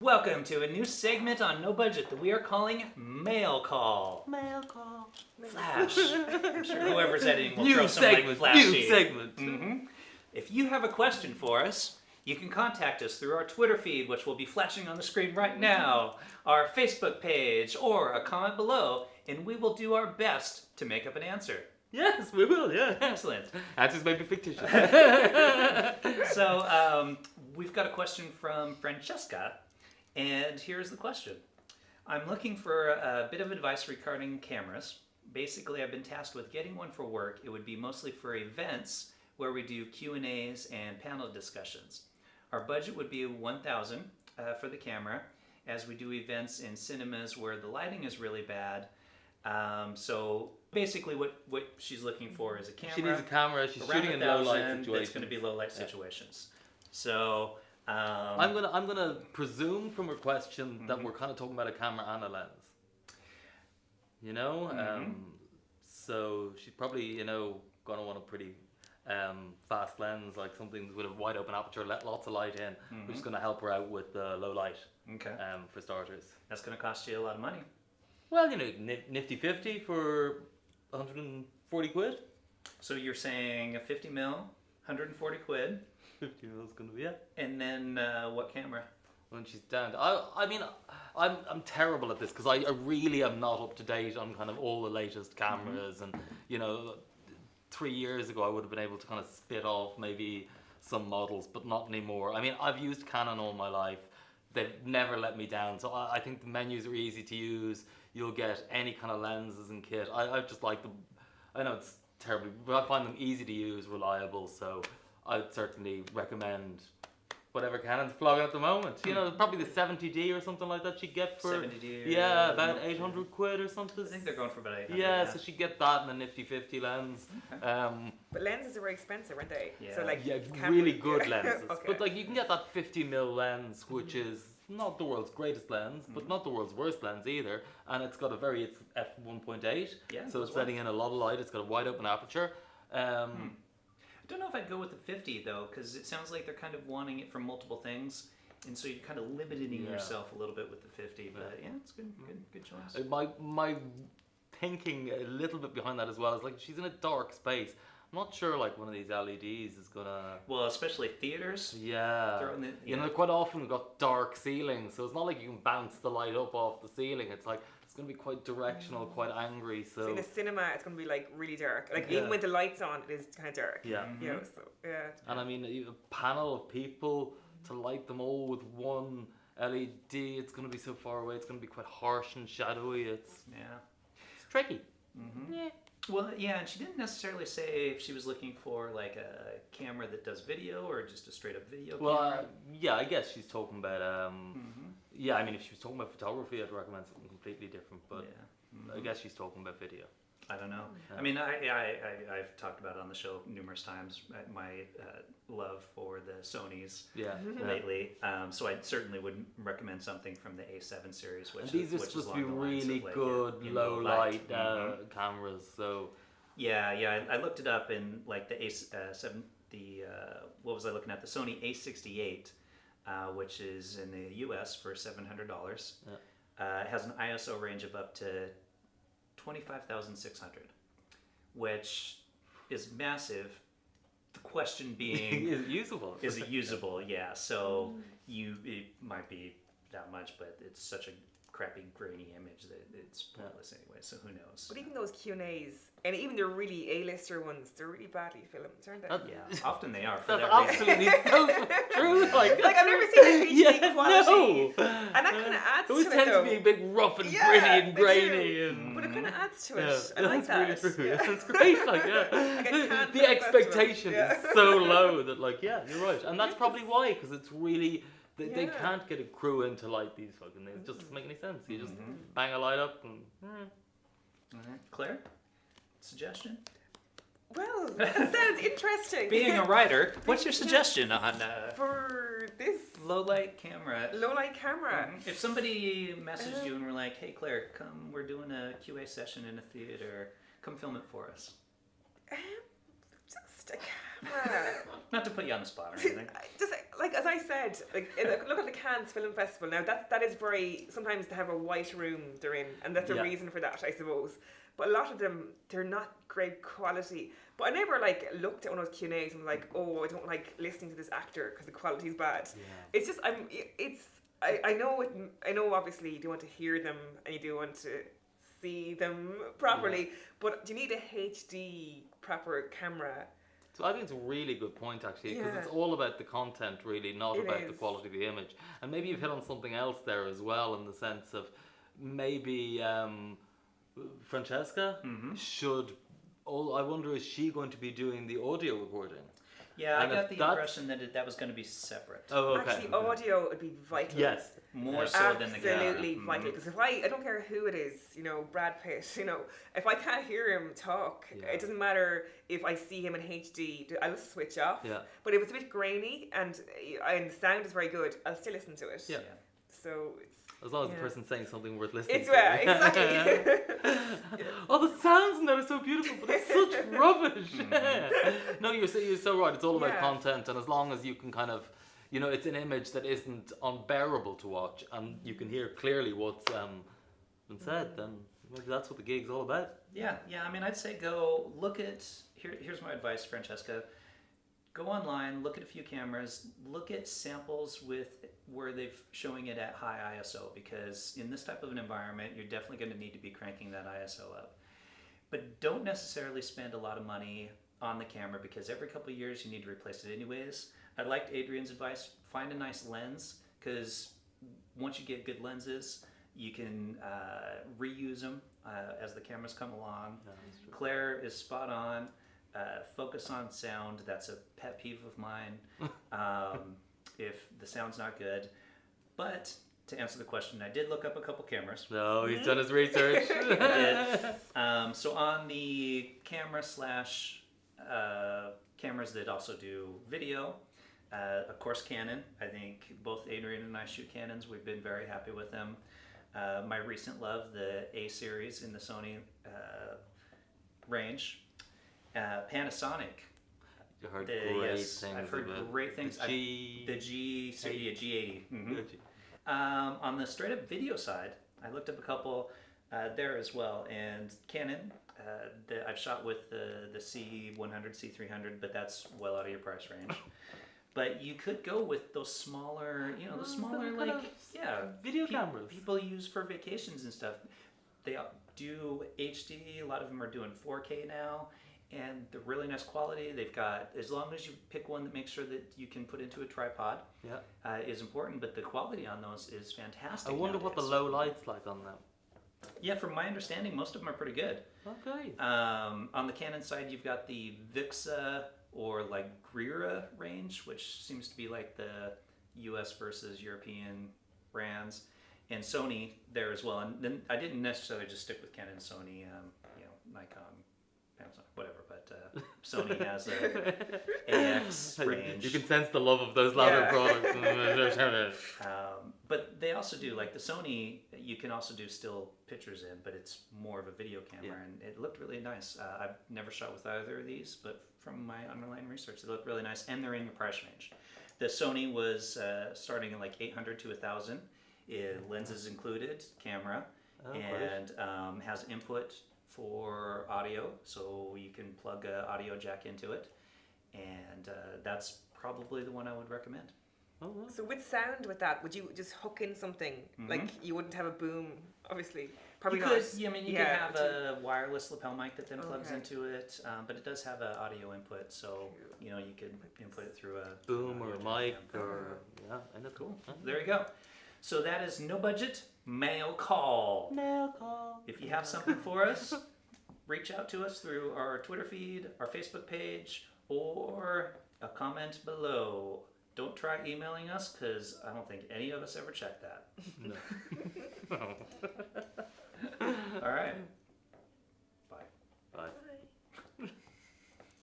Welcome to a new segment on No Budget that we are calling Mail Call. Mail call. Flash. I'm sure whoever's editing will New throw some segment. like flashy. New segment. Mm-hmm. If you have a question for us, you can contact us through our Twitter feed, which will be flashing on the screen right now, our Facebook page, or a comment below, and we will do our best to make up an answer. Yes, we will. Yeah. Excellent. Answers may be fictitious. So we've got a question from Francesca, and here's the question. I'm looking for a bit of advice regarding cameras. Basically, I've been tasked with getting one for work. It would be mostly for events where we do Q&As and panel discussions. Our budget would be $1,000 for the camera, as we do events in cinemas where the lighting is really bad. So basically what she's looking for is a camera. She needs a camera. She's around shooting in low light 1,000. situations. It's going to be low light situations. So I'm gonna presume from her question that we're kind of talking about a camera and a lens. You know, so she's probably gonna want a pretty fast lens, like something with a wide open aperture, let lots of light in, which is gonna help her out with the low light. Okay. For starters. That's going to cost you a lot of money. Well, nifty 50 for 140 quid. So you're saying a 50 mil, 140 quid, 50 mil is gonna be it. and then what camera? When she's down. I mean, I'm terrible at this because I really am not up to date on kind of all the latest cameras, and 3 years ago I would have been able to kind of spit off maybe some models, but not anymore. I mean, I've used Canon all my life. They've never let me down, so I think the menus are easy to use. You'll get any kind of lenses and kit. I just like them. I know it's terrible, but I find them easy to use, reliable, so I'd certainly recommend whatever Canon's flogging at the moment. Probably the 70D or something like that she'd get for 70D about 800 quid or something. I think they're going for about 800. Yeah, so she'd get that and a nifty 50 lens. Okay. But lenses are very expensive, aren't they? Yeah. So like Really good lenses. Okay. But you can get that 50mm lens, which is not the world's greatest lens, but not the world's worst lens either. And it's got it's f1.8, Yeah, so it's letting in a lot of light. It's got a wide open aperture. I don't know if I'd go with the 50 though, because it sounds like they're kind of wanting it from multiple things, and so you're kind of limiting yourself a little bit with the 50. But yeah, it's good choice. My thinking a little bit behind that as well is like she's in a dark space. I'm not sure like one of these LEDs is gonna. Well, especially theaters. Yeah. Quite often got dark ceilings, so it's not like you can bounce the light up off the ceiling. It's like it's gonna be quite directional, quite angry. So in a cinema, it's gonna be like really dark. Like even with the lights on, it is kind of dark. Yeah. So yeah. And I mean, a panel of people to light them all with one LED. It's gonna be so far away. It's gonna be quite harsh and shadowy. It's tricky. Yeah. Well, yeah, and she didn't necessarily say if she was looking for like a camera that does video or just a straight up video camera. Yeah, I guess she's talking about. Yeah, I mean, if she was talking about photography, I'd recommend something completely different. But I guess she's talking about video. I don't know. Yeah. I mean, I've talked about it on the show numerous times, my love for the Sonys lately. So I certainly would recommend something from the A7 series, which these are supposed to be really good low light cameras. So yeah, I looked it up, and like the A7, what was I looking at? The Sony A68, which is in the US for $700. It has an ISO range of up to 25,600, which is massive. The question being, is it usable? Is it usable? Yeah. So it might be that much, but it's such a crappy grainy image that it's pointless anyway. So who knows? But even those Q&As, and even the really A-lister ones, they're really badly filmed, aren't they? Yeah, often they are. For That's that absolutely so true. Like I've never seen a HD quality, no. and that kind of adds to Those it. tend to be a bit rough and gritty and grainy, and but it kind of adds to it. I like that's that. really true. That's great. Like the expectation is so low that you're right, and that's probably why, because it's really. They can't get a crew in to light these fucking things. It just doesn't make any sense. You just bang a light up and. Claire, suggestion? Well, that sounds interesting. Being a writer, what's your suggestion on for this low light camera? Low light camera. If somebody messaged you and were like, "Hey Claire, come, we're doing a QA session in a theater. Come film it for us." Just a camera. Not to put you on the spot or anything. Just like as I said, look at the Cannes Film Festival. Now that is very, sometimes they have a white room they're in, and that's a Yeah. reason for that, I suppose. But a lot of them, they're not great quality. But I never like looked at one of those Q&As and like, oh, I don't like listening to this actor because the quality's bad. Yeah. It's just I know obviously you do want to hear them and you do want to see them properly, but do you need a HD proper camera? So I think it's a really good point actually, because Yeah. it's all about the content really, not It about the is. quality of the image. And maybe you've hit on something else there as well, in the sense of maybe Francesca should. I wonder, is she going to be doing the audio recording? Yeah, And I if got the that's- impression that that was going to be separate. Oh, okay. Actually, audio would be vital. Yes. More so than the camera. Absolutely vital. Because if I don't care who it is, Brad Pitt, if I can't hear him talk, Yeah. it doesn't matter if I see him in HD, I'll just switch off. Yeah. But if it's a bit grainy and the sound is very good, I'll still listen to it. Yeah. So it's. As long as Yeah. the person's saying something worth listening It's to. exactly. Oh, the sounds in that are so beautiful, but it's such rubbish. No, you're so right. It's all about Yeah. content, and as long as you can kind of, it's an image that isn't unbearable to watch, and you can hear clearly what's been said, then maybe that's what the gig's all about. Yeah. I mean, I'd say go look at. Here's my advice, Francesca. Go online, look at a few cameras, look at samples where they're showing it at high ISO, because in this type of an environment, you're definitely going to need to be cranking that ISO up. But don't necessarily spend a lot of money on the camera, because every couple of years you need to replace it anyways. I liked Adrian's advice, find a nice lens, because once you get good lenses, you can reuse them as the cameras come along. Yeah, that's true. Claire is spot on. Focus on sound. That's a pet peeve of mine. If the sound's not good. But to answer the question, I did look up a couple cameras. No, he's done his research. I did. So on the camera / cameras that also do video, of course Canon. I think both Adrian and I shoot Canons. We've been very happy with them. My recent love, the A series in the Sony range. Panasonic. You heard The- great yes, things I've heard about great things. The G. The G80. Mhm. Good G. On the straight up video side, I looked up a couple there as well. And Canon, I've shot with the C100, C300, but that's well out of your price range. But you could go with those smaller, those smaller kind of video cameras. People use for vacations and stuff. They do HD. A lot of them are doing 4K now. And they're really nice quality. They've got, as long as you pick one that makes sure that you can put into a tripod, is important. But the quality on those is fantastic. I wonder what the nowadays. low light's like on them. Yeah, from my understanding, most of them are pretty good. Okay. On the Canon side, you've got the Vixa or like Grira range, which seems to be like the U.S. versus European brands, and Sony there as well. And then I didn't necessarily just stick with Canon, Sony, Nikon, Panasonic, whatever. But Sony has a AX range. You can sense the love of those latter Yeah. products. But they also do, like the Sony, you can also do still pictures in, but it's more of a video camera, and it looked really nice. I've never shot with either of these, but from my underlying research, they look really nice, and they're in your price range. The Sony was starting at like 800 to 1,000, lenses included, camera, and has input for audio, so you can plug an audio jack into it, and that's probably the one I would recommend. Oh, wow. So with sound, with that, would you just hook in something? Like you wouldn't have a boom, obviously. Probably You not. could, you could have but a wireless lapel mic that then plugs Okay. into it, but it does have an audio input, so you could input it through a Boom an or audio a mic jack. or anything. Cool. There you go. So that is no budget mail call. Mail call. If you have something for us, reach out to us through our Twitter feed, our Facebook page, or a comment below. Don't try emailing us, because I don't think any of us ever check that. No. All right. Bye. Bye.